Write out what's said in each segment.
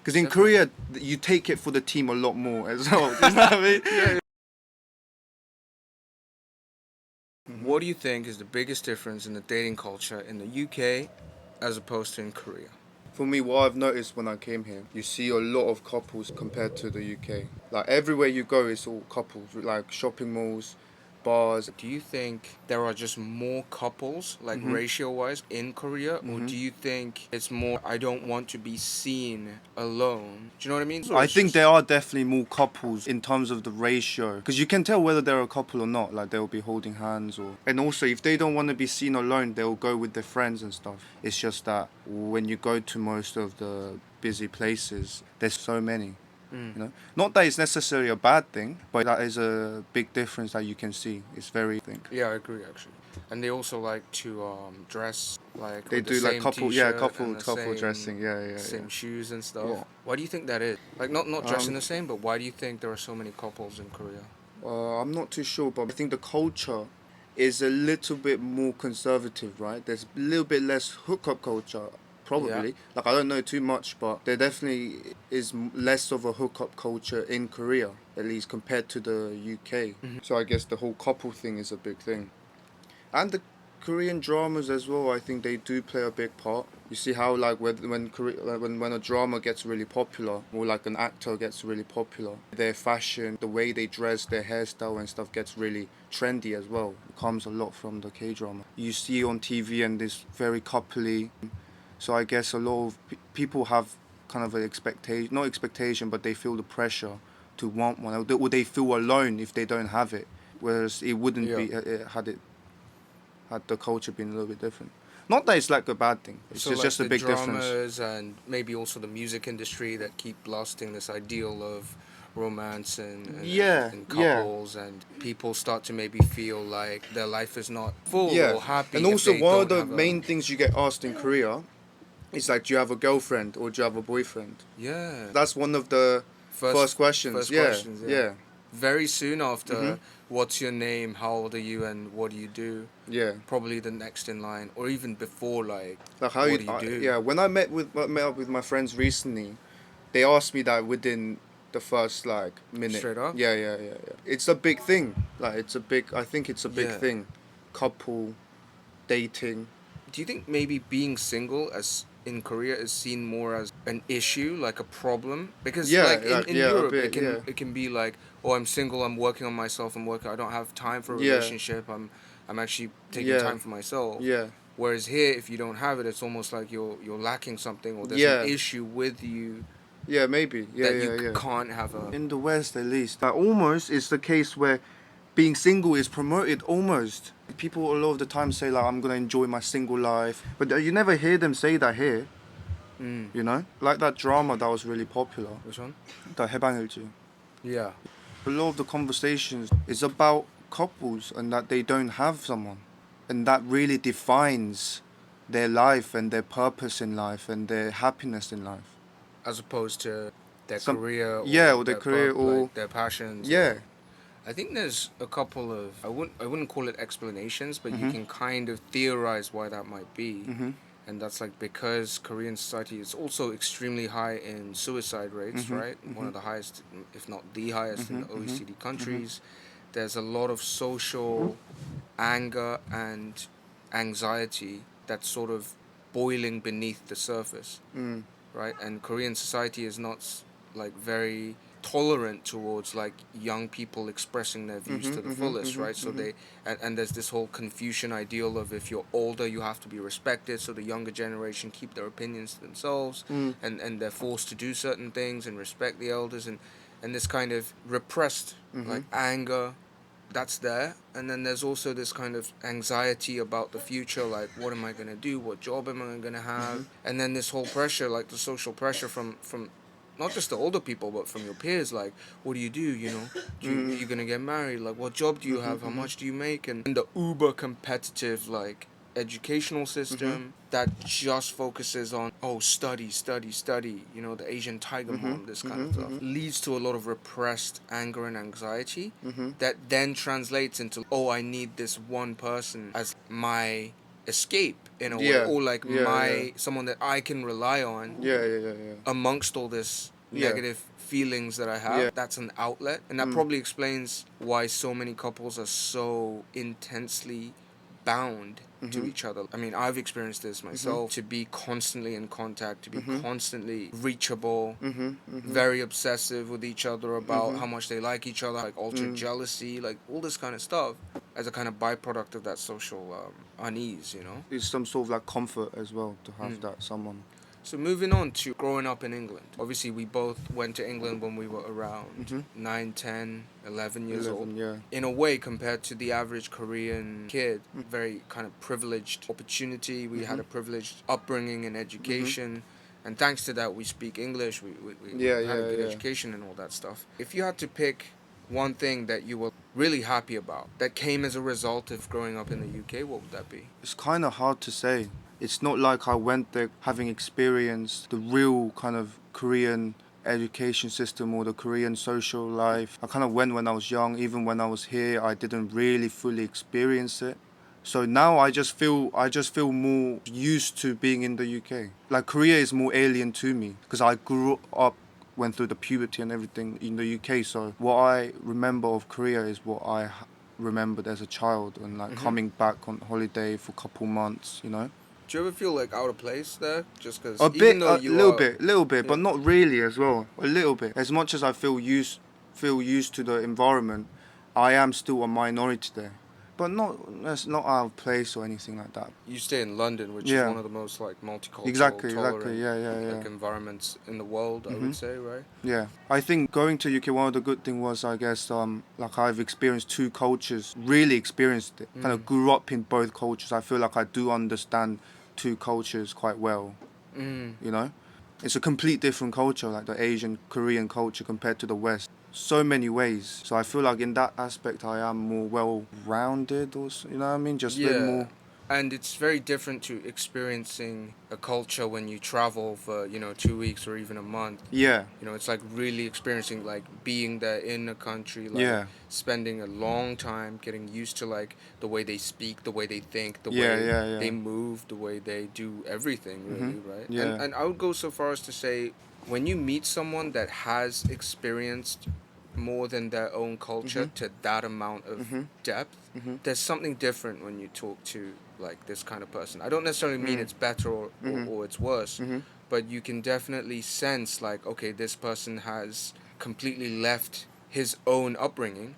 Because in Korea, you take it for the team a lot more as well. You know what I mean? Yeah. What do you think is the biggest difference in the dating culture in the UK as opposed to in Korea? For me, what I've noticed when I came here, you see a lot of couples compared to the UK. Like everywhere you go, it's all couples. Like shopping malls, bars. Do you think there are just more couples, like Mhm. ratio-wise, in Korea? Or Mhm. do you think it's more, I don't want to be seen alone? Do you know what I mean? Or I it's think just, there are definitely more couples in terms of the ratio, because you can tell whether they're a couple or not. Like they'll be holding hands, and also if they don't want to be seen alone, they'll go with their friends and stuff. It's just that when you go to most of the busy places, there's so many. You know, not that it's necessarily a bad thing, but that is a big difference that you can see. It's very, I think. yeah, I agree actually. And they also like to dress like They with the do like same couple, yeah, t-shirt and the couple dressing, same shoes and stuff. yeah. Why do you think that is? Like not dressing Um, the same, but why do you think there are so many couples in Korea? I'm not too sure, but I think the culture is a little bit more conservative, right? There's a little bit less hookup culture, Yeah. probably. Like, I don't know too much, but there definitely is less of a hookup culture in Korea, at least compared to the UK. So I guess the whole couple thing is a big thing. And the Korean dramas as well, I think they do play a big part. You see how like when a drama gets really popular, or like an actor gets really popular, their fashion, the way they dress, their hairstyle and stuff gets really trendy as well. It comes a lot from the K drama. You see on TV and it's very coupley. So I guess a lot of people have kind of an expectation, not expectation, but they feel the pressure to want one, or they feel alone if they don't have it. Whereas it wouldn't Yeah. be had the culture been a little bit different. Not that it's like a bad thing. It's So like just a the big difference. dramas and maybe also the music industry that keep blasting this ideal of romance Yeah, and yeah, couples, and people start to maybe feel like their life is not full yeah. or And happy if also, they one of don't the have a main things you get asked in Korea is like, do you have a girlfriend or do you have a boyfriend? yeah That's one of the first questions. first Yeah, questions. Yeah, yeah. very soon Mhm. after, what's your name, how old are you, and what do you do? Yeah. Probably the next in line, or even before, like Like how what you, do you do? yeah. When I met up with my friends recently, they asked me that within the first like minute. Straight up. Yeah, yeah, yeah, yeah. It's a big thing. Like it's a big. I think it's a big Yeah. thing. Couple dating. Do you think maybe being single as in Korea is seen more as an issue, like a problem? Because Yeah, like like in yeah, a Europe bit. Yeah, it can be like, oh, I'm single, I'm working on myself, I don't have time for a yeah, relationship, I'm actually taking yeah, time for myself. yeah, Whereas here, if you don't have it, it's almost like you're lacking something, or there's an yeah, issue with you yeah. Maybe. Yeah, that you yeah, yeah. can't have a. In the West, at least, like almost, it's the case where being single is promoted almost. People a lot of the time say like, I'm gonna enjoy my single life, but you never hear them say that here. Mm, You know, like that drama that was really popular, which one? the 해방일지. Yeah. A lot of the conversations is about couples and that they don't have someone, and that really defines their life and their purpose in life and their happiness in life. As opposed to their Some, career yeah, or or their career, or like their passions yeah, or. I think there's a couple of I wouldn't call it explanations, but you mhm, can kind of theorize why that might be. mhm, And that's like because Korean society is also extremely high in suicide rates, mhm, right? One mhm, of the highest, if not the highest in mhm, the mhm, OECD mhm, countries. There's a lot of social anger and anxiety that's sort of boiling beneath the surface, mm, right? And Korean society is not like very tolerant towards like young people expressing their views mhm, to the mhm, fullest, mhm, right? So mhm, they and there's this whole Confucian ideal of if you're older you have to be respected, so the younger generation keep their opinions to themselves, mm, and they're forced to do certain things and respect the elders, and this kind of repressed like mhm, anger that's there. And then there's also this kind of anxiety about the future, like what am I going to do, what job am I going to have, mhm, and then this whole pressure, like the social pressure from not just the older people but from your peers, like what do, mm, you're going to get married, like what job do you mhm, have, how mhm, much do you make, and the uber competitive like educational mhm, system that just focuses on, oh, study, study, study, the Asian tiger mhm, mom, this kind of mhm, stuff mhm, leads to a lot of repressed anger and anxiety mhm, that then translates into, oh, I need this one person as my escape in a way, Yeah. or like Yeah. someone that I can rely on Yeah. amongst all this Yeah. negative feelings that I have. Yeah. That's an outlet, and that probably explains why so many couples are so intensely bound to each other. I mean, I've experienced this myself, to be constantly in contact, to be constantly reachable, very obsessive with each other about how much they like each other, like ultra jealousy, like all this kind of stuff, as a kind of byproduct of that social unease, you know? It's some sort of like comfort as well to have that someone. So moving on to growing up in England. Obviously, we both went to England when we were around 9, 10, 11 years old. Yeah. In a way, compared to the average Korean kid, very kind of privileged opportunity. We had a privileged upbringing and education. And thanks to that, we speak English. We had a good education and all that stuff. If you had to pick one thing that you were really happy about that came as a result of growing up in the UK, what would that be? It's kind of hard to say. It's not like I went there having experienced the real kind of Korean education system or the Korean social life. I kind of went when I was young. Even when I was here, I didn't really fully experience it. So now I just feel more used to being in the UK. Like Korea is more alien to me because I grew up, went through the puberty and everything in the UK. So what I remember of Korea is what I remembered as a child, and like coming back on holiday for a couple months, you know. Do you ever feel like out of place there? Just because A bit, a little bit, but not really as well. A little bit. As much as I feel used to the environment, I am still a minority there. But that's not out of place or anything like that. You stay in London, which is one of the most like multicultural, Exactly, tolerant, yeah. like environments in the world, I would say, right? Yeah, I think going to UK, one of the good thing was, I guess, like I've experienced two cultures, really experienced it. Kind of grew up in both cultures. I feel like I do understand two cultures quite well. You know, it's a complete different culture, like the Asian Korean culture compared to the West. So many ways. So I feel like in that aspect I am more well-rounded, or you know what I mean? Just a bit more. And it's very different to experiencing a culture when you travel for 2 weeks or even a month. Yeah. It's like really experiencing, like being there in a country, like spending a long time getting used to like the way they speak, the way they think, the way they move, the way they do everything, really, right? Yeah. And I would go so far as to say, when you meet someone that has experienced more than their own culture to that amount of depth, there's something different when you talk to like this kind of person. I don't necessarily mean it's better or it's worse, but you can definitely sense like, okay, this person has completely left his own upbringing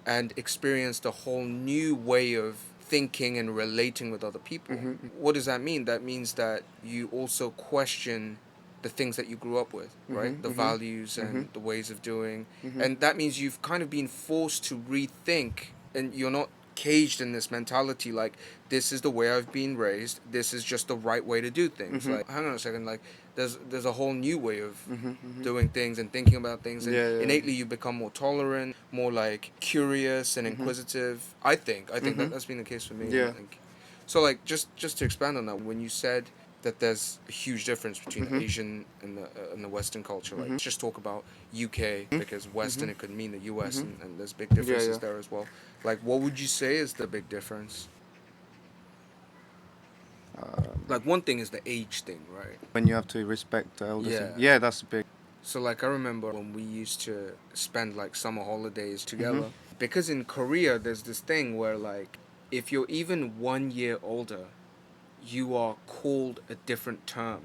and experienced a whole new way of thinking and relating with other people. What does that mean? That means that you also question the things that you grew up with, right? The values and the ways of doing. And that means you've kind of been forced to rethink, and you're not caged in this mentality like, this is the way I've been raised, this is just the right way to do things. Like, hang on a second, like there's a whole new way of doing things and thinking about things, and innately you become more tolerant, more like curious and inquisitive. I think that's been the case for me. I think. So like just to expand on that, when you said that there's a huge difference between the Asian and the Western culture. Like, let's just talk about UK, because Western it could mean the US, and there's big differences there as well. Like, what would you say is the big difference? Like, one thing is the age thing, right? When you have to respect the elders. Yeah, that's big. So, like, I remember when we used to spend, like, summer holidays together. Because in Korea, there's this thing where, like, if you're even 1 year older, you are called a different term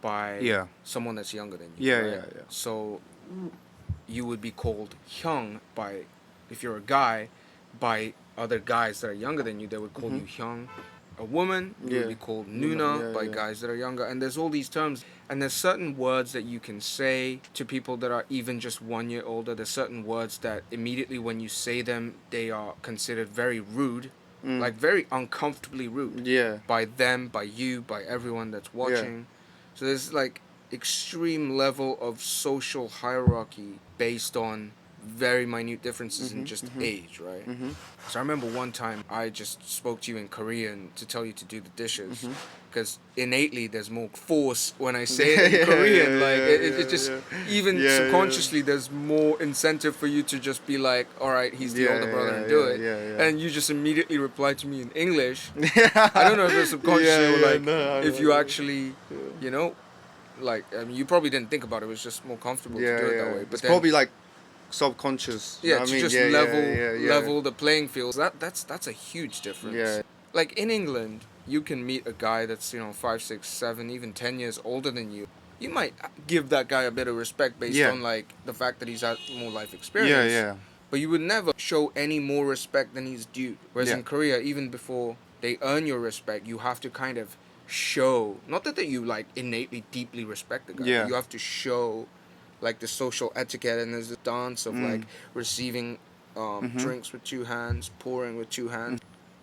by someone that's younger than you. Yeah. So you would be called hyung by, if you're a guy, by other guys that are younger than you, they would call you hyung. A woman, you would be called nuna by guys that are younger. And there's all these terms. And there's certain words that you can say to people that are even just 1 year older. There's certain words that immediately when you say them, they are considered very rude. Like very uncomfortably rude. By them, by you, by everyone that's watching. So there's like extreme level of social hierarchy based on very minute differences in just age, right? So I remember one time I just spoke to you in Korean to tell you to do the dishes, because innately there's more force when I say it in Korean. Like it just even subconsciously there's more incentive for you to just be like, all right, he's the older brother and do it, and you just immediately reply to me in English. I don't know if it's subconsciously or like if you actually, you know, like I mean, you probably didn't think about it. It was just more comfortable to do it that way. But It's then, probably like subconscious. You know what I mean? just level the playing field. That's a huge difference. Yeah. Like in England, you can meet a guy that's 5, 6, 7, even 10 years older than you. You might give that guy a bit of respect based on like the fact that he's had more life experience. But you would never show any more respect than he's due. Whereas in Korea, even before they earn your respect, you have to kind of show, not that you like innately deeply respect the guy, but you have to show like the social etiquette, and there's a dance of like receiving drinks with 2 hands, pouring with 2 hands.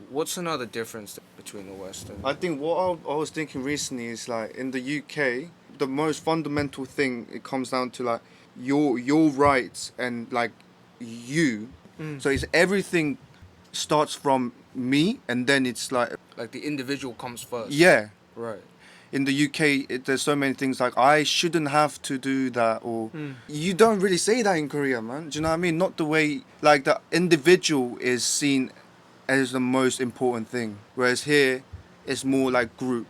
What's another difference between the West and... I think what I was thinking recently is like in the UK, the most fundamental thing, it comes down to like your rights and like you. So it's everything starts from me, and then it's like the individual comes first. Yeah. Right. In the UK, there's so many things like I shouldn't have to do that, or you don't really say that in Korea, man. Do you know what I mean? Not the way like the individual is seen as the most important thing, whereas here it's more like group,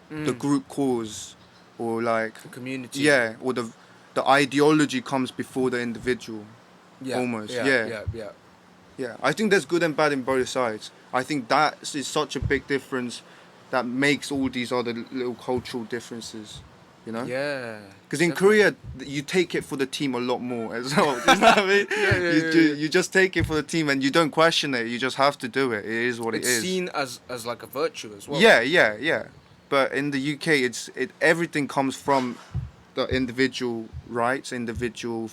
the group cause, or like the community. Yeah, or the ideology comes before the individual. Yeah. Almost. Yeah. I think there's good and bad in both sides. I think that is such a big difference that makes all these other little cultural differences, you know? Yeah. Because in Korea, you take it for the team a lot more as well. You know what I mean? You just take it for the team and you don't question it. You just have to do it. It is what it is. It's seen as like a virtue as well. Yeah. But in the UK, everything comes from the individual rights, individual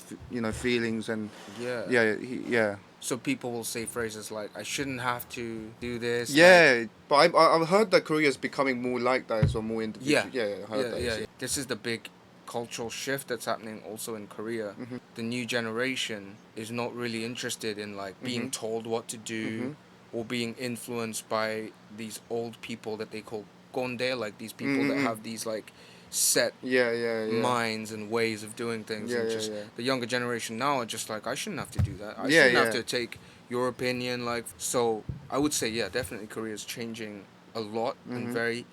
feelings, and yeah. So people will say phrases like, I shouldn't have to do this. Yeah, but I've heard that Korea is becoming more like that as well, more individual. I heard that. Yeah. This is the big cultural shift that's happening also in Korea. The new generation is not really interested in like being told what to do or being influenced by these old people that they call gonde, like these people that have these like set minds and ways of doing things. The younger generation now are just like, I shouldn't have to do that. I shouldn't have to take your opinion. Like, so I would say, definitely Korea is changing a lot and very,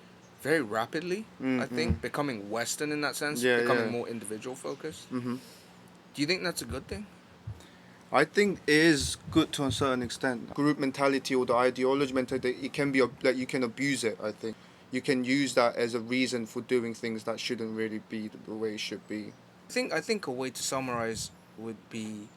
very rapidly. I think becoming Western in that sense, becoming more individual focused. Do you think that's a good thing? I think it is good to a certain extent. Group mentality or the ideology mentality, it can be like you can abuse it. I think you can use that as a reason for doing things that shouldn't really be the way it should be. I think a way to summarize would be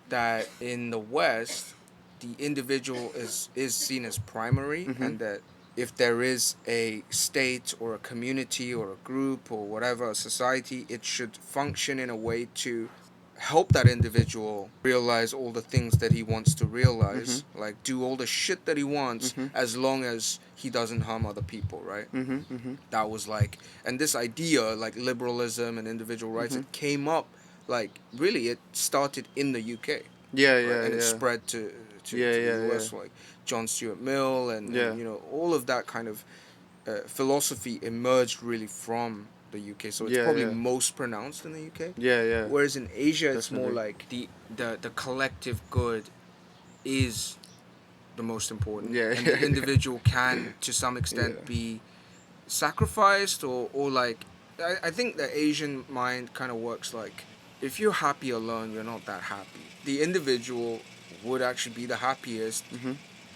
that in the West, the individual is seen as primary, and that if there is a state or a community or a group or whatever, a society, it should function in a way to help that individual realize all the things that he wants to realize, like do all the shit that he wants, as long as he doesn't harm other people, right? That was like, and this idea, like liberalism and individual rights, it came up, like, really, it started in the UK. And it spread to the US, like John Stuart Mill and all of that kind of philosophy emerged really from the UK, so it's probably most pronounced in the UK. Whereas in Asia, it's more like the collective good is the most important, and the individual can to some extent be sacrificed or like I think the Asian mind kind of works like, if you're happy alone, you're not that happy. The individual would actually be the happiest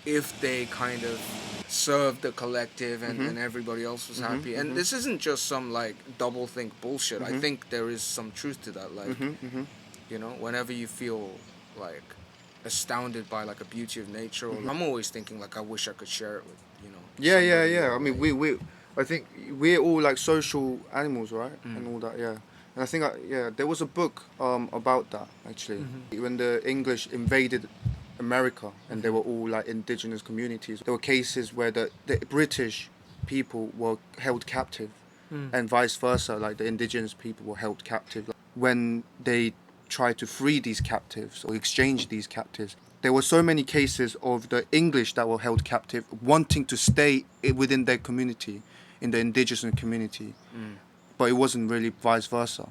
if they kind of served the collective and everybody else was happy. And this isn't just some like double think bullshit. I think there is some truth to that. Like, whenever you feel like astounded by like a beauty of nature, or I'm always thinking like, I wish I could share it with somebody, I mean, I think we're all like social animals, right? And all that, And I think there was a book about that actually. When the English invaded America and they were all like indigenous communities, there were cases where the British people were held captive and vice versa, like the indigenous people were held captive when they try to free these captives or exchange these captives, there were so many cases of the English that were held captive wanting to stay within their community, in the indigenous community, but it wasn't really vice versa.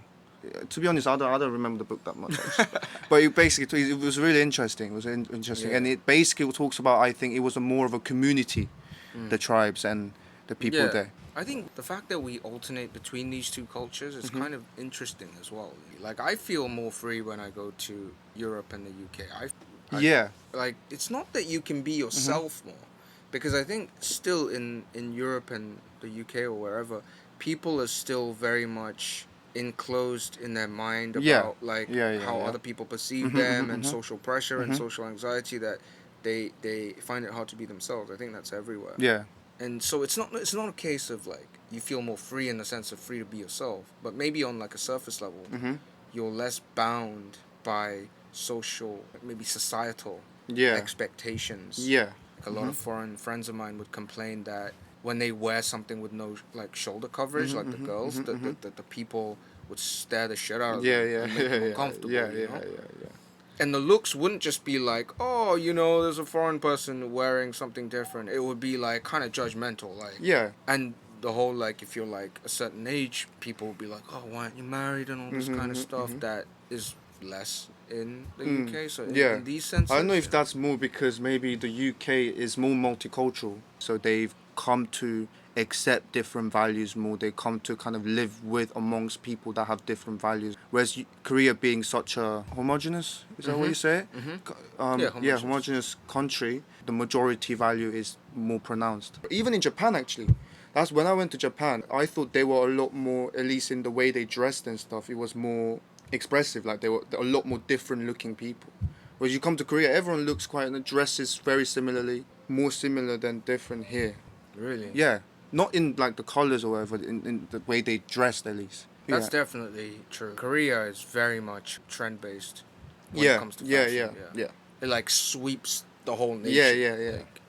To be honest, I don't remember the book that much, actually. But it was really interesting. It was interesting, Yeah. and it basically talks about, I think it was more of a community, the tribes and the people there. I think the fact that we alternate between these two cultures is kind of interesting as well. Like, I feel more free when I go to Europe and the UK. Yeah. Like, it's not that you can be yourself more, because I think still in Europe and the UK or wherever, people are still very much enclosed in their mind about how other people perceive them and social pressure and social anxiety, that they find it hard to be themselves. I think that's everywhere. Yeah. And so it's not a case of like you feel more free in the sense of free to be yourself, but maybe on like a surface level, you're less bound by social, maybe societal expectations. Yeah. Like a lot of foreign friends of mine would complain that when they wear something with no like shoulder coverage, like the girls, the people would stare the shit out of them and make them uncomfortable. You know? And the looks wouldn't just be like, oh, you know, there's a foreign person wearing something different. It would be like kind of judgmental, like. Yeah. And the whole like, if you're like a certain age, people would be like, oh, why aren't you married and all this kind of stuff that is less in the UK. So in these senses, I don't know if that's more because maybe the UK is more multicultural, so they've come to accept different values more. They come to kind of live with amongst people that have different values. Whereas Korea being such a homogenous, is that what you say? Homogenous country, the majority value is more pronounced. Even in Japan, actually. That's when I went to Japan, I thought they were a lot more, at least in the way they dressed and stuff, it was more expressive. Like they were a lot more different looking people. Whereas you come to Korea, everyone looks quite, and dresses very similarly, more similar than different here. Really? Yeah. Not in like the colors or whatever, in the way they dressed at least. That's definitely true. Korea is very much trend based when it comes to fashion. Yeah. It like sweeps the whole nation. Yeah. Like,